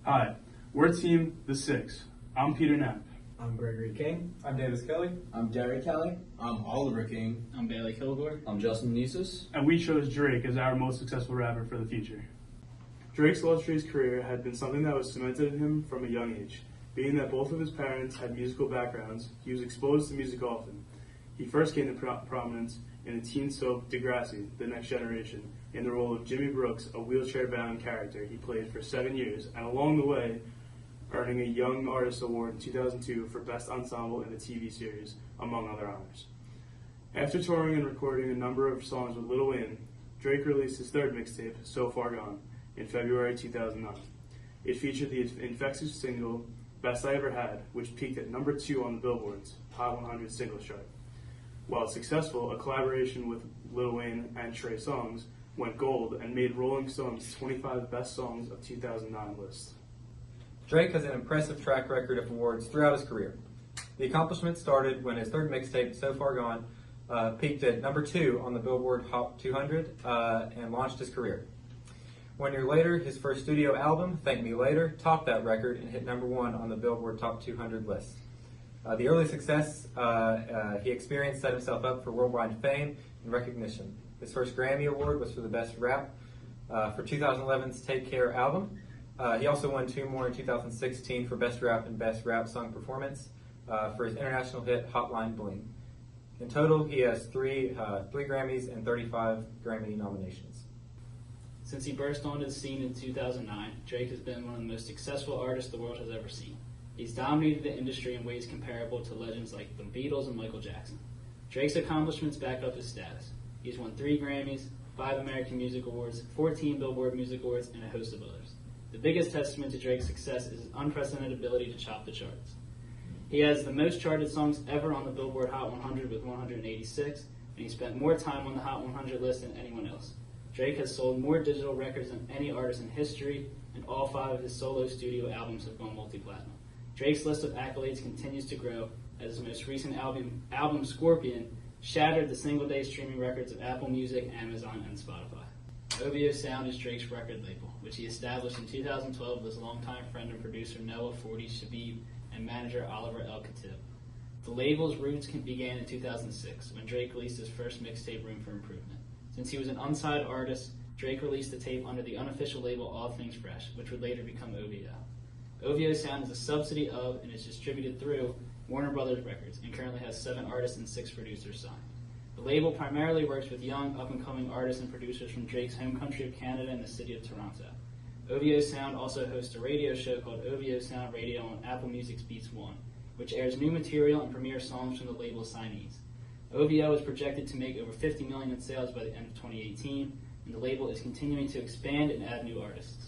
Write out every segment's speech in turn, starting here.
Hi, we're Team The Six. I'm Peter Knapp. I'm Gregory King. I'm Davis Kelly. I'm Derek Kelly. I'm Oliver King. I'm Bailey Kilgore. I'm Justin Nieses. And we chose Drake as our most successful rapper for the future. Drake's illustrious career had been something that was cemented in him from a young age. Being that both of his parents had musical backgrounds, he was exposed to music often. He first came to prominence in the teen soap Degrassi, The Next Generation, in the role of Jimmy Brooks, a wheelchair-bound character he played for 7 years, and along the way, earning a Young Artist Award in 2002 for Best Ensemble in a TV series, among other honors. After touring and recording a number of songs with Lil Wayne, Drake released his third mixtape, So Far Gone, in February 2009. It featured the infectious single, Best I Ever Had, which peaked at number 2 on the Billboard's Hot 100 Singles Chart. While successful, a collaboration with Lil Wayne and Trey Songz went gold and made Rolling Stone's 25 Best Songs of 2009 list. Drake has an impressive track record of awards throughout his career. The accomplishment started when his third mixtape, So Far Gone, peaked at number 2 on the Billboard Hot 200 and launched his career. 1 year later, his first studio album, Thank Me Later, topped that record and hit number 1 on the Billboard Top 200 list. The early success he experienced set himself up for worldwide fame and recognition. His first Grammy Award was for the Best Rap for 2011's Take Care album. He also won 2 more in 2016 for Best Rap and Best Rap Song Performance for his international hit Hotline Bling. In total, he has 3 Grammys and 35 Grammy nominations. Since he burst onto the scene in 2009, Drake has been one of the most successful artists the world has ever seen. He's dominated the industry in ways comparable to legends like the Beatles and Michael Jackson. Drake's accomplishments back up his status. He's won 3 Grammys, 5 American Music Awards, 14 Billboard Music Awards, and a host of others. The biggest testament to Drake's success is his unprecedented ability to chop the charts. He has the most charted songs ever on the Billboard Hot 100 with 186, and he spent more time on the Hot 100 list than anyone else. Drake has sold more digital records than any artist in history, and all 5 of his solo studio albums have gone multi-platinum. Drake's list of accolades continues to grow, as his most recent album Scorpion, shattered the single-day streaming records of Apple Music, Amazon, and Spotify. OVO Sound is Drake's record label, which he established in 2012 with his longtime friend and producer Noah 40 Shabib and manager Oliver El Khatib. The label's roots began in 2006, when Drake released his first mixtape, Room for Improvement. Since he was an unsigned artist, Drake released the tape under the unofficial label All Things Fresh, which would later become OVO. OVO Sound is a subsidy of and is distributed through Warner Brothers Records and currently has 7 artists and 6 producers signed. The label primarily works with young, up-and-coming artists and producers from Drake's home country of Canada and the city of Toronto. OVO Sound also hosts a radio show called OVO Sound Radio on Apple Music's Beats One, which airs new material and premieres songs from the label's signees. OVO is projected to make over $50 million in sales by the end of 2018, and the label is continuing to expand and add new artists.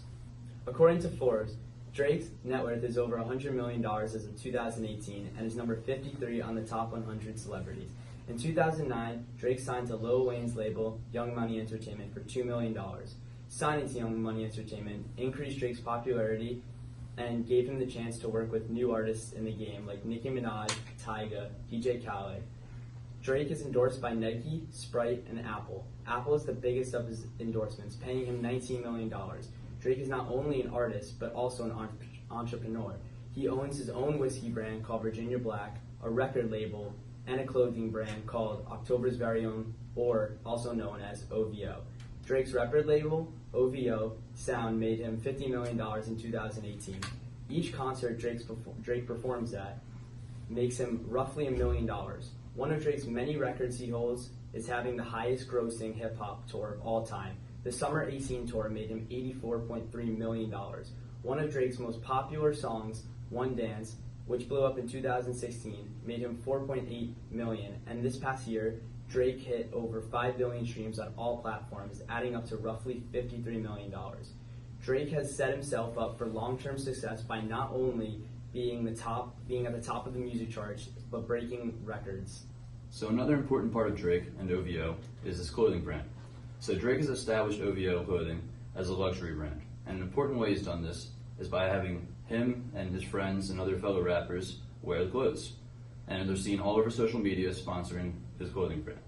According to Forbes, Drake's net worth is over $100 million as of 2018 and is number 53 on the top 100 celebrities. In 2009, Drake signed to Lil Wayne's label, Young Money Entertainment, for $2 million. Signing to Young Money Entertainment increased Drake's popularity and gave him the chance to work with new artists in the game like Nicki Minaj, Tyga, DJ Khaled. Drake is endorsed by Nike, Sprite, and Apple. Apple is the biggest of his endorsements, paying him $19 million. Drake is not only an artist, but also an entrepreneur. He owns his own whiskey brand called Virginia Black, a record label, and a clothing brand called October's Very Own, or also known as OVO. Drake's record label, OVO Sound, made him $50 million in 2018. Each concert Drake performs at makes him roughly $1 million. One of Drake's many records he holds is having the highest grossing hip-hop tour of all time. The Summer 18 tour made him $84.3 million. One of Drake's most popular songs, One Dance, which blew up in 2016, made him $4.8 million. And this past year, Drake hit over 5 billion streams on all platforms, adding up to roughly $53 million. Drake has set himself up for long-term success by not only being at the top of the music charts, but breaking records. So another important part of Drake and OVO is his clothing brand. So Drake has established OVO clothing as a luxury brand, and an important way he's done this is by having him and his friends and other fellow rappers wear the clothes. And they're seen all over social media sponsoring his clothing brand.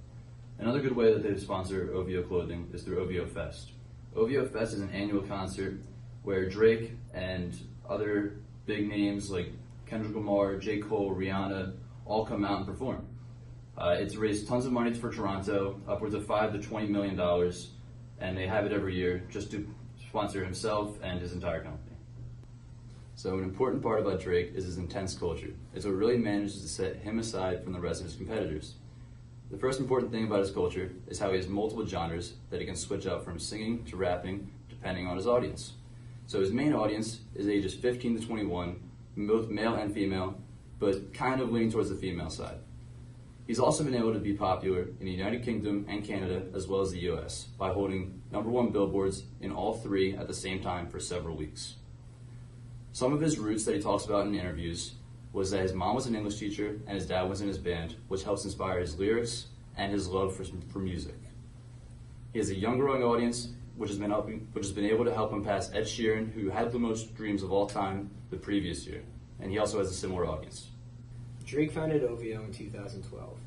Another good way that they sponsor OVO clothing is through OVO Fest. OVO Fest is an annual concert where Drake and other big names like Kendrick Lamar, J. Cole, Rihanna, all come out and perform. It's raised tons of money for Toronto, upwards of $5 to $20 million, and they have it every year just to sponsor himself and his entire company. So an important part about Drake is his intense culture. It's what really manages to set him aside from the rest of his competitors. The first important thing about his culture is how he has multiple genres that he can switch up from singing to rapping depending on his audience. So his main audience is ages 15 to 21, both male and female, but kind of leaning towards the female side. He's also been able to be popular in the United Kingdom and Canada as well as the US by holding #1 billboards in all three at the same time for several weeks. Some of his roots that he talks about in interviews was that his mom was an English teacher and his dad was in his band, which helps inspire his lyrics and his love for music. He has a young growing audience, which has been able to help him pass Ed Sheeran, who had the most streams of all time the previous year, and he also has a similar audience. Drake founded OVO in 2012.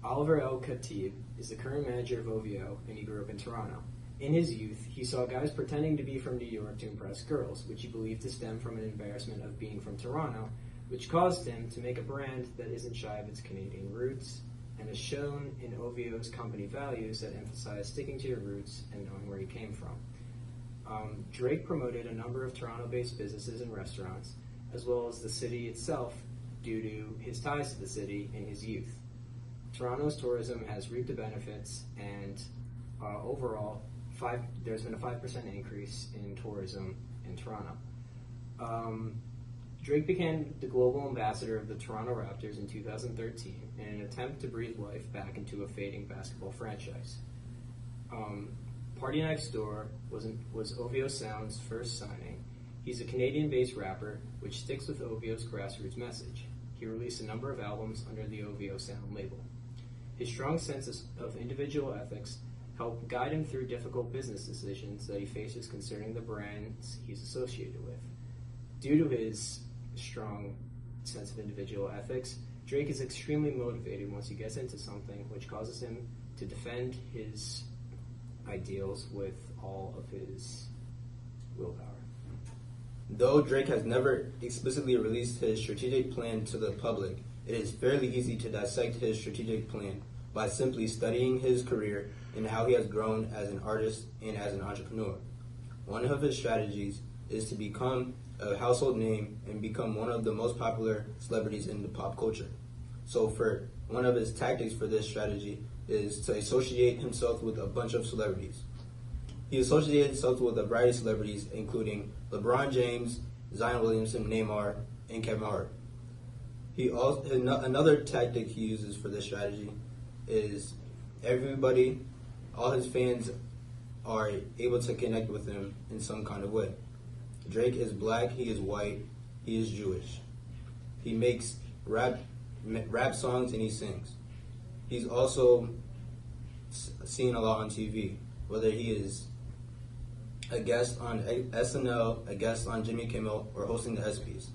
Oliver El Khatib is the current manager of OVO, and he grew up in Toronto. In his youth, he saw guys pretending to be from New York to impress girls, which he believed to stem from an embarrassment of being from Toronto, which caused him to make a brand that isn't shy of its Canadian roots and is shown in OVO's company values that emphasize sticking to your roots and knowing where you came from. Drake promoted a number of Toronto-based businesses and restaurants, as well as the city itself, due to his ties to the city in his youth. Toronto's tourism has reaped the benefits, and overall, there's been a 5% increase in tourism in Toronto. Drake became the global ambassador of the Toronto Raptors in 2013 in an attempt to breathe life back into a fading basketball franchise. Party Next Door was OVO Sound's first signing. He's a Canadian-based rapper, which sticks with OVO's grassroots message. He released a number of albums under the OVO Sound label. His strong sense of individual ethics helped guide him through difficult business decisions that he faces concerning the brands he's associated with. Due to his strong sense of individual ethics, Drake is extremely motivated once he gets into something, which causes him to defend his ideals with all of his willpower. Though Drake has never explicitly released his strategic plan to the public, it is fairly easy to dissect his strategic plan by simply studying his career and how he has grown as an artist and as an entrepreneur. One of his strategies is to become a household name and become one of the most popular celebrities in the pop culture. So for one of his tactics for this strategy is to associate himself with a bunch of celebrities. He associated himself with a variety of celebrities, including LeBron James, Zion Williamson, Neymar, and Kevin Hart. Another tactic he uses for this strategy is all his fans are able to connect with him in some kind of way. Drake is black, he is white, he is Jewish. He makes rap songs and he sings. He's also seen a lot on TV, whether he is a guest on SNL, a guest on Jimmy Kimmel, or hosting the ESPYs.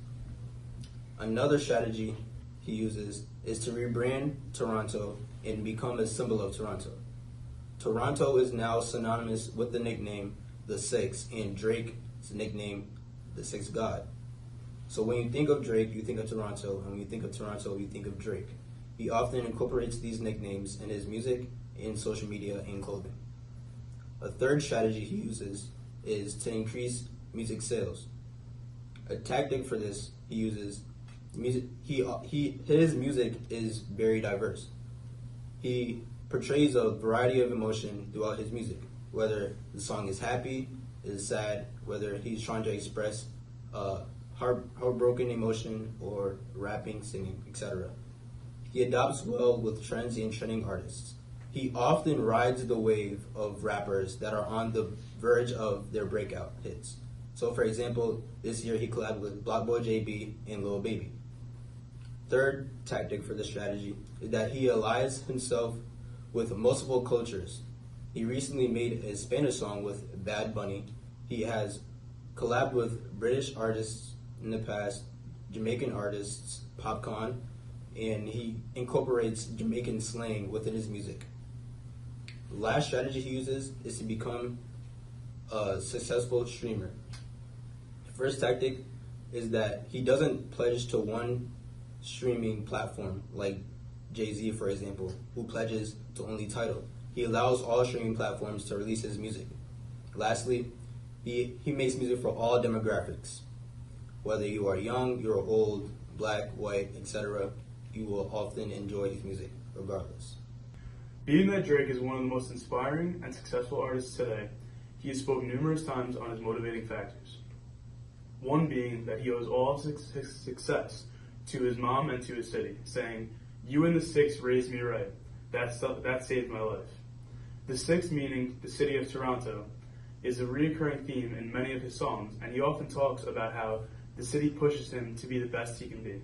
Another strategy he uses is to rebrand Toronto and become a symbol of Toronto. Toronto is now synonymous with the nickname The Six, and Drake's nickname, The Sixth God. So when you think of Drake, you think of Toronto, and when you think of Toronto, you think of Drake. He often incorporates these nicknames in his music, in social media, and clothing. A third strategy he uses is to increase music sales. A tactic for this he uses music. His music is very diverse. He portrays a variety of emotion throughout his music, whether the song is happy, is sad, whether he's trying to express heartbroken emotion, or rapping, singing, etc. He adapts well with trends and trending artists. He often rides the wave of rappers that are on the verge of their breakout hits. So for example, this year he collabed with BlocBoy JB and Lil Baby. Third tactic for this strategy is that he allies himself with multiple cultures. He recently made a Spanish song with Bad Bunny. He has collabed with British artists in the past, Jamaican artists, Popcaan, and he incorporates Jamaican slang within his music. The last strategy he uses is to become a successful streamer. The first tactic is that he doesn't pledge to one streaming platform like Jay-Z, for example, who pledges to only Tidal. He allows all streaming platforms to release his music. Lastly, he makes music for all demographics. Whether you are young, you're old, black, white, etc., you will often enjoy his music regardless. Being that Drake is one of the most inspiring and successful artists today, he has spoken numerous times on his motivating factors. One being that he owes all of his success to his mom and to his city, saying, "You and the Six raised me right. That saved my life." The Six, meaning the city of Toronto, is a recurring theme in many of his songs, and he often talks about how the city pushes him to be the best he can be.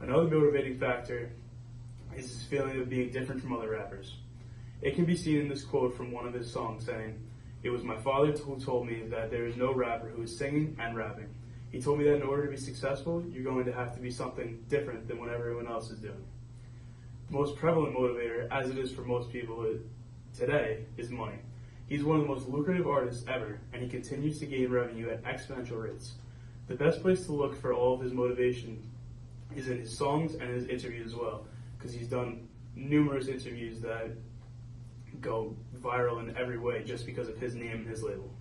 Another motivating factor is his feeling of being different from other rappers. It can be seen in this quote from one of his songs saying, "It was my father who told me that there is no rapper who is singing and rapping. He told me that in order to be successful, you're going to have to be something different than what everyone else is doing." The most prevalent motivator, as it is for most people today, is money. He's one of the most lucrative artists ever, and he continues to gain revenue at exponential rates. The best place to look for all of his motivation is in his songs and his interviews as well, because he's done numerous interviews that go viral in every way just because of his name and his label.